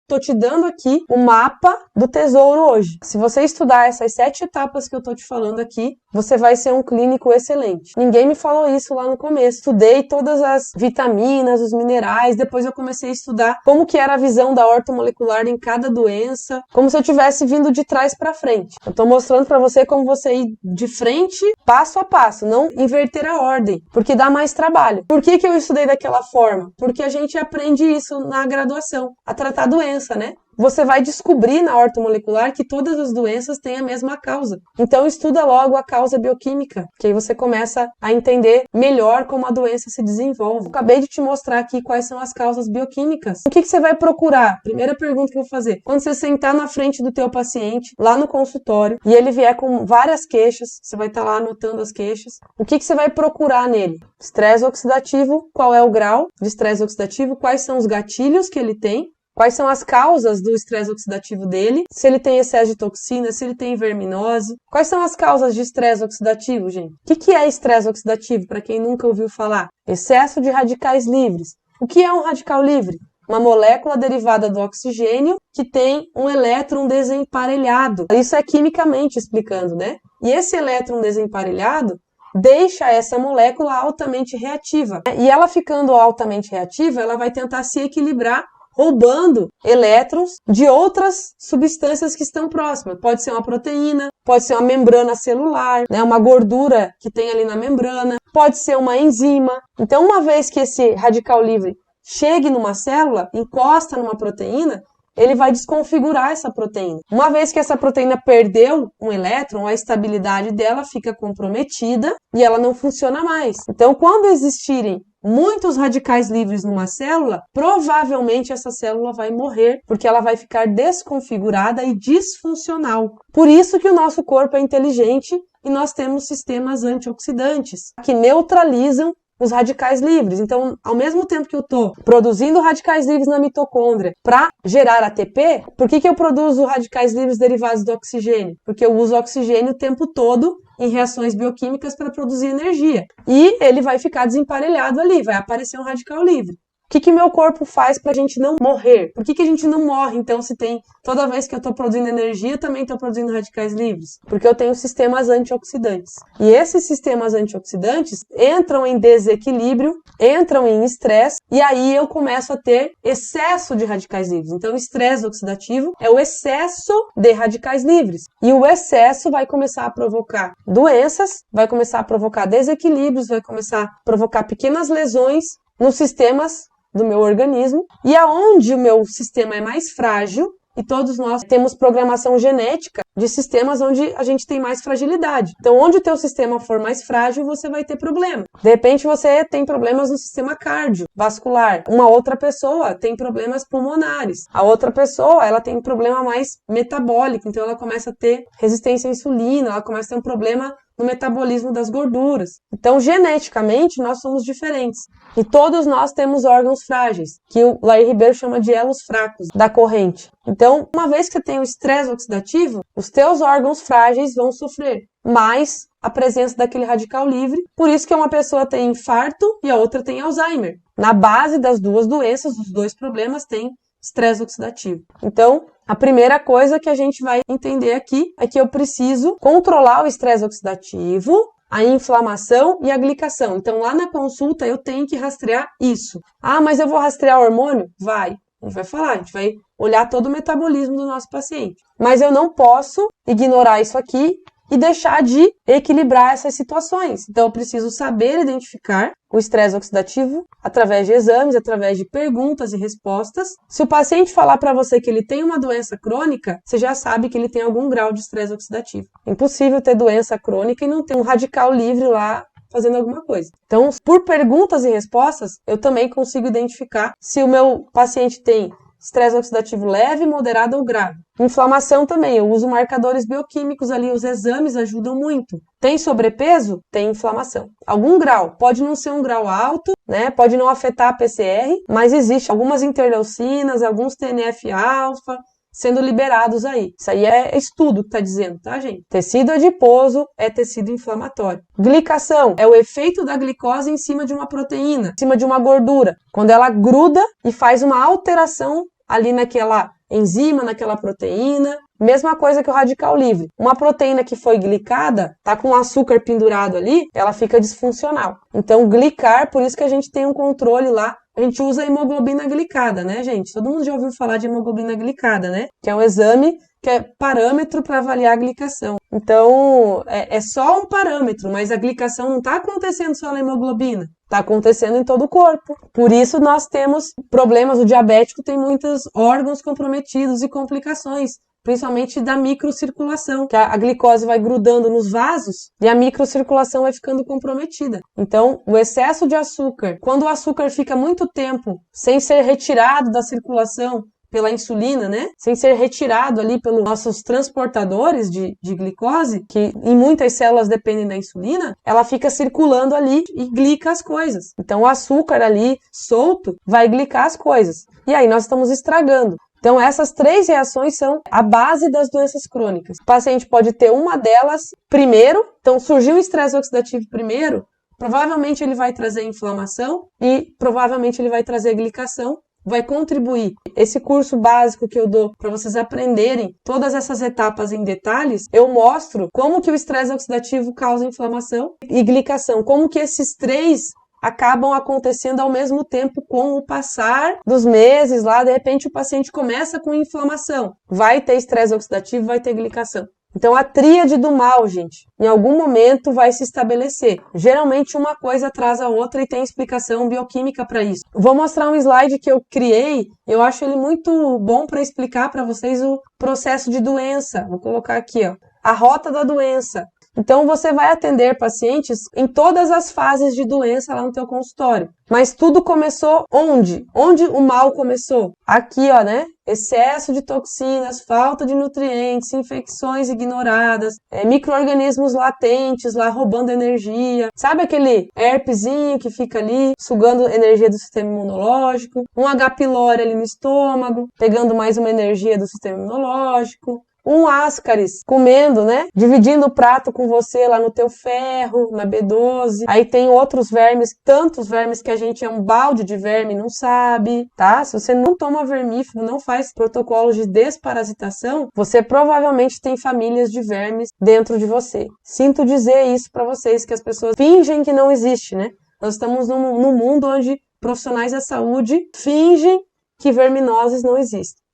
tô te dando aqui o mapa do tesouro hoje. Se você estudar essas 7 etapas que eu tô te falando aqui, você vai ser um clínico excelente. Ninguém me falou isso lá no começo. Estudei todas as vitaminas, os minerais, depois eu comecei a estudar como que era a visão da ortomolecular em cada doença, como se eu tivesse vindo de trás para frente. Eu tô mostrando para você como você ir de frente, passo a passo, não inverter a ordem, porque dá mais trabalho. Por que eu estudei daquela forma? Porque a gente aprende isso na graduação, a tratar a doença, né? Você vai descobrir na ortomolecular que todas as doenças têm a mesma causa. Então estuda logo a causa bioquímica, que aí você começa a entender melhor como a doença se desenvolve. Acabei de te mostrar aqui quais são as causas bioquímicas. O que você vai procurar? Primeira pergunta que eu vou fazer. Quando você sentar na frente do teu paciente, lá no consultório, e ele vier com várias queixas, você vai estar lá anotando as queixas, o que você vai procurar nele? Estresse oxidativo, qual é o grau de estresse oxidativo, quais são os gatilhos que ele tem, quais são as causas do estresse oxidativo dele? Se ele tem excesso de toxina, se ele tem verminose. Quais são as causas de estresse oxidativo, gente? O que é estresse oxidativo, para quem nunca ouviu falar? Excesso de radicais livres. O que é um radical livre? Uma molécula derivada do oxigênio que tem um elétron desemparelhado. Isso é quimicamente explicando, né? E esse elétron desemparelhado deixa essa molécula altamente reativa. E ela ficando altamente reativa, ela vai tentar se equilibrar roubando elétrons de outras substâncias que estão próximas. Pode ser uma proteína, pode ser uma membrana celular, né, uma gordura que tem ali na membrana, pode ser uma enzima. Então, uma vez que esse radical livre chegue numa célula, encosta numa proteína, ele vai desconfigurar essa proteína. Uma vez que essa proteína perdeu um elétron, a estabilidade dela fica comprometida e ela não funciona mais. Então, quando existirem muitos radicais livres numa célula, provavelmente essa célula vai morrer, porque ela vai ficar desconfigurada e disfuncional. Por isso que o nosso corpo é inteligente e nós temos sistemas antioxidantes que neutralizam os radicais livres. Então, ao mesmo tempo que eu estou produzindo radicais livres na mitocôndria para gerar ATP, por que eu produzo radicais livres derivados do oxigênio? Porque eu uso oxigênio o tempo todo em reações bioquímicas para produzir energia. E ele vai ficar desemparelhado ali, vai aparecer um radical livre. O que meu corpo faz para a gente não morrer? Por que a gente não morre, então, se tem... Toda vez que eu estou produzindo energia, eu também estou produzindo radicais livres? Porque eu tenho sistemas antioxidantes. E esses sistemas antioxidantes entram em desequilíbrio, entram em estresse, e aí eu começo a ter excesso de radicais livres. Então, o estresse oxidativo é o excesso de radicais livres. E o excesso vai começar a provocar doenças, vai começar a provocar desequilíbrios, vai começar a provocar pequenas lesões nos sistemas do meu organismo, e aonde o meu sistema é mais frágil, e todos nós temos programação genética de sistemas onde a gente tem mais fragilidade. Então, onde o teu sistema for mais frágil, você vai ter problema. De repente, você tem problemas no sistema cardiovascular. Uma outra pessoa tem problemas pulmonares. A outra pessoa, ela tem um problema mais metabólico. Então, ela começa a ter resistência à insulina, ela começa a ter um problema no metabolismo das gorduras. Então, geneticamente, nós somos diferentes. E todos nós temos órgãos frágeis, que o Lair Ribeiro chama de elos fracos da corrente. Então, uma vez que você tem o estresse oxidativo, os teus órgãos frágeis vão sofrer mais a presença daquele radical livre. Por isso que uma pessoa tem infarto e a outra tem Alzheimer. Na base das duas doenças, dos dois problemas, tem estresse oxidativo. Então, a primeira coisa que a gente vai entender aqui é que eu preciso controlar o estresse oxidativo, a inflamação e a glicação. Então, lá na consulta, eu tenho que rastrear isso. Ah, mas eu vou rastrear hormônio? Vai. A gente vai falar, a gente vai olhar todo o metabolismo do nosso paciente. Mas eu não posso ignorar isso aqui e deixar de equilibrar essas situações. Então, eu preciso saber identificar o estresse oxidativo através de exames, através de perguntas e respostas. Se o paciente falar para você que ele tem uma doença crônica, você já sabe que ele tem algum grau de estresse oxidativo. É impossível ter doença crônica e não ter um radical livre lá fazendo alguma coisa. Então, por perguntas e respostas, eu também consigo identificar se o meu paciente tem estresse oxidativo leve, moderado ou grave. Inflamação também, eu uso marcadores bioquímicos ali, os exames ajudam muito. Tem sobrepeso? Tem inflamação. Algum grau, pode não ser um grau alto, né? Pode não afetar a PCR, mas existe algumas interleucinas, alguns TNF-alfa sendo liberados aí. Isso aí é estudo que está dizendo, tá, gente? Tecido adiposo é tecido inflamatório. Glicação é o efeito da glicose em cima de uma proteína, em cima de uma gordura. Quando ela gruda e faz uma alteração ali naquela enzima naquela proteína. Mesma coisa que o radical livre. Uma proteína que foi glicada, tá com açúcar pendurado ali, ela fica disfuncional. Então, glicar, por isso que a gente tem um controle lá. A gente usa a hemoglobina glicada, né, gente? Todo mundo já ouviu falar de hemoglobina glicada, né? Que é um exame que é parâmetro para avaliar a glicação. Então, é só um parâmetro, mas a glicação não está acontecendo só na hemoglobina. Está acontecendo em todo o corpo. Por isso, nós temos problemas. O diabético tem muitos órgãos comprometidos e complicações, principalmente da microcirculação, que a glicose vai grudando nos vasos e a microcirculação vai ficando comprometida. Então, o excesso de açúcar, quando o açúcar fica muito tempo sem ser retirado da circulação pela insulina, né? Sem ser retirado ali pelos nossos transportadores de glicose, que em muitas células dependem da insulina, ela fica circulando ali e glica as coisas. Então, o açúcar ali solto vai glicar as coisas. E aí nós estamos estragando. Então, essas 3 reações são a base das doenças crônicas. O paciente pode ter uma delas primeiro, então surgiu o estresse oxidativo primeiro, provavelmente ele vai trazer inflamação e provavelmente ele vai trazer glicação, vai contribuir. Esse curso básico que eu dou para vocês aprenderem todas essas etapas em detalhes, eu mostro como que o estresse oxidativo causa inflamação e glicação, como que esses 3 acabam acontecendo ao mesmo tempo com o passar dos meses lá, de repente o paciente começa com inflamação, vai ter estresse oxidativo, vai ter glicação. Então a tríade do mal, gente, em algum momento vai se estabelecer. Geralmente uma coisa traz a outra e tem explicação bioquímica para isso. Vou mostrar um slide que eu criei, eu acho ele muito bom para explicar para vocês o processo de doença. Vou colocar aqui, ó, a rota da doença. Então, você vai atender pacientes em todas as fases de doença lá no teu consultório. Mas tudo começou onde? Onde o mal começou? Aqui, ó, né? Excesso de toxinas, falta de nutrientes, infecções ignoradas, micro-organismos latentes lá roubando energia. Sabe aquele herpesinho que fica ali sugando energia do sistema imunológico? Um H. pylori ali no estômago, pegando mais uma energia do sistema imunológico. Um ascaris comendo, né? Dividindo o prato com você lá no teu ferro, na B12. Aí tem outros vermes, tantos vermes que a gente é um balde de verme e não sabe, tá? Se você não toma vermífugo, não faz protocolos de desparasitação, você provavelmente tem famílias de vermes dentro de você. Sinto dizer isso pra vocês, que as pessoas fingem que não existe, né? Nós estamos num mundo onde profissionais da saúde fingem que verminoses não existem.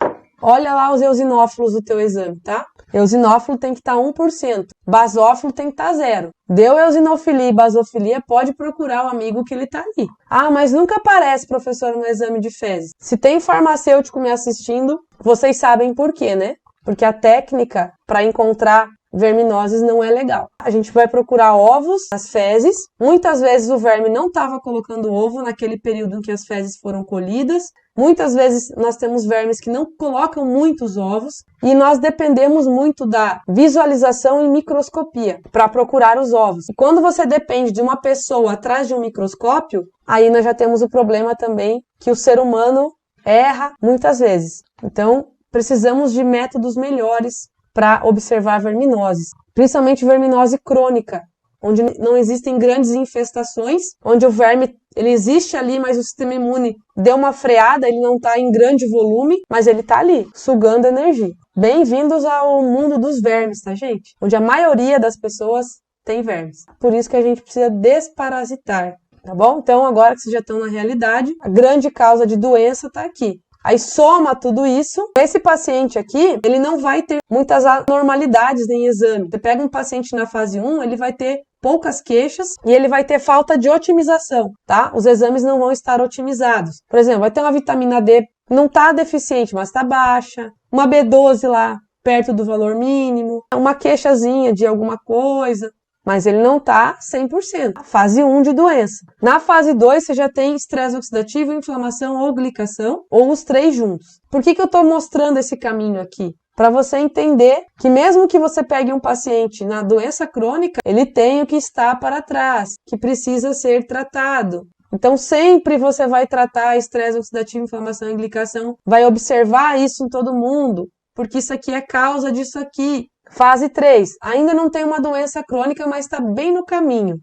Olha lá os eosinófilos do teu exame, tá? Eosinófilo tem que estar 1%. Basófilo tem que estar 0. Deu eosinofilia e basofilia, pode procurar o amigo que ele tá ali. Ah, mas nunca aparece, professora, no exame de fezes. Se tem farmacêutico me assistindo, vocês sabem por quê, né? Porque a técnica para encontrar verminoses não é legal. A gente vai procurar ovos nas fezes. Muitas vezes o verme não estava colocando ovo naquele período em que as fezes foram colhidas. Muitas vezes nós temos vermes que não colocam muitos ovos e nós dependemos muito da visualização em microscopia para procurar os ovos. E quando você depende de uma pessoa atrás de um microscópio, aí nós já temos o problema também que o ser humano erra muitas vezes. Então, precisamos de métodos melhores para observar verminoses, principalmente verminose crônica, onde não existem grandes infestações, onde o verme ele existe ali, mas o sistema imune deu uma freada, ele não está em grande volume, mas ele está ali, sugando energia. Bem-vindos ao mundo dos vermes, tá, gente? Onde a maioria das pessoas tem vermes. Por isso que a gente precisa desparasitar, tá bom? Então, agora que vocês já estão na realidade, a grande causa de doença está aqui. Aí soma tudo isso, esse paciente aqui, ele não vai ter muitas anormalidades em exame. Você pega um paciente na fase 1, ele vai ter poucas queixas e ele vai ter falta de otimização, tá? Os exames não vão estar otimizados. Por exemplo, vai ter uma vitamina D, não tá deficiente, mas tá baixa. Uma B12 lá, perto do valor mínimo. Uma queixazinha de alguma coisa. Mas ele não está 100%. Fase 1 de doença. Na fase 2, você já tem estresse oxidativo, inflamação ou glicação, ou os 3 juntos. Por que eu estou mostrando esse caminho aqui? Para você entender que mesmo que você pegue um paciente na doença crônica, ele tem o que está para trás, que precisa ser tratado. Então, sempre você vai tratar estresse oxidativo, inflamação e glicação, vai observar isso em todo mundo, porque isso aqui é causa disso aqui. Fase 3, ainda não tem uma doença crônica, mas está bem no caminho.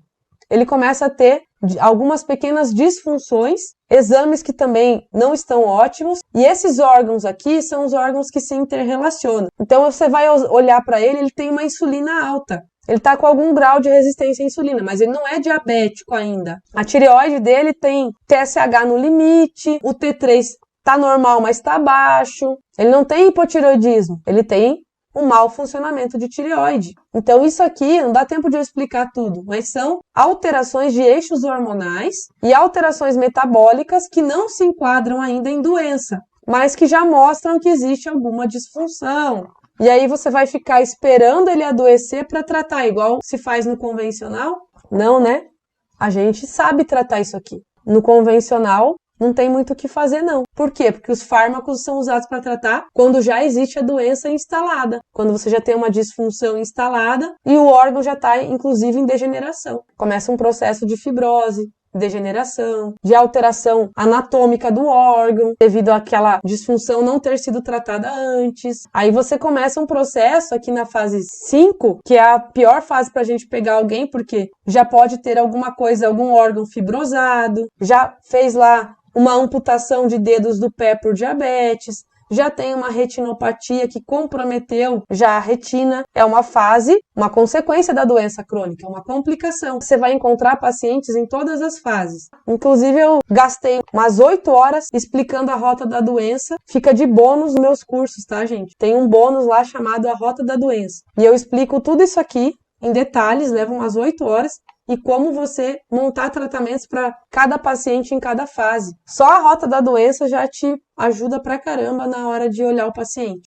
Ele começa a ter algumas pequenas disfunções, exames que também não estão ótimos, e esses órgãos aqui são os órgãos que se interrelacionam. Então você vai olhar para ele tem uma insulina alta. Ele está com algum grau de resistência à insulina, mas ele não é diabético ainda. A tireoide dele tem TSH no limite, o T3 está normal, mas está baixo. Ele não tem hipotireoidismo, ele tem um mau funcionamento de tireoide. Então isso aqui, não dá tempo de eu explicar tudo, mas são alterações de eixos hormonais e alterações metabólicas que não se enquadram ainda em doença, mas que já mostram que existe alguma disfunção. E aí você vai ficar esperando ele adoecer para tratar, igual se faz no convencional? Não, né? A gente sabe tratar isso aqui. No convencional, não tem muito o que fazer, não. Por quê? Porque os fármacos são usados para tratar quando já existe a doença instalada, quando você já tem uma disfunção instalada e o órgão já está, inclusive, em degeneração. Começa um processo de fibrose, degeneração, de alteração anatômica do órgão, devido àquela disfunção não ter sido tratada antes. Aí você começa um processo aqui na fase 5, que é a pior fase para a gente pegar alguém, porque já pode ter alguma coisa, algum órgão fibrosado, já fez lá uma amputação de dedos do pé por diabetes, já tem uma retinopatia que comprometeu já a retina. É uma fase, uma consequência da doença crônica, uma complicação. Você vai encontrar pacientes em todas as fases. Inclusive, eu gastei umas 8 horas explicando a rota da doença. Fica de bônus nos meus cursos, tá, gente? Tem um bônus lá chamado a rota da doença. E eu explico tudo isso aqui em detalhes, levam umas 8 horas. E como você montar tratamentos para cada paciente em cada fase. Só a rota da doença já te ajuda pra caramba na hora de olhar o paciente.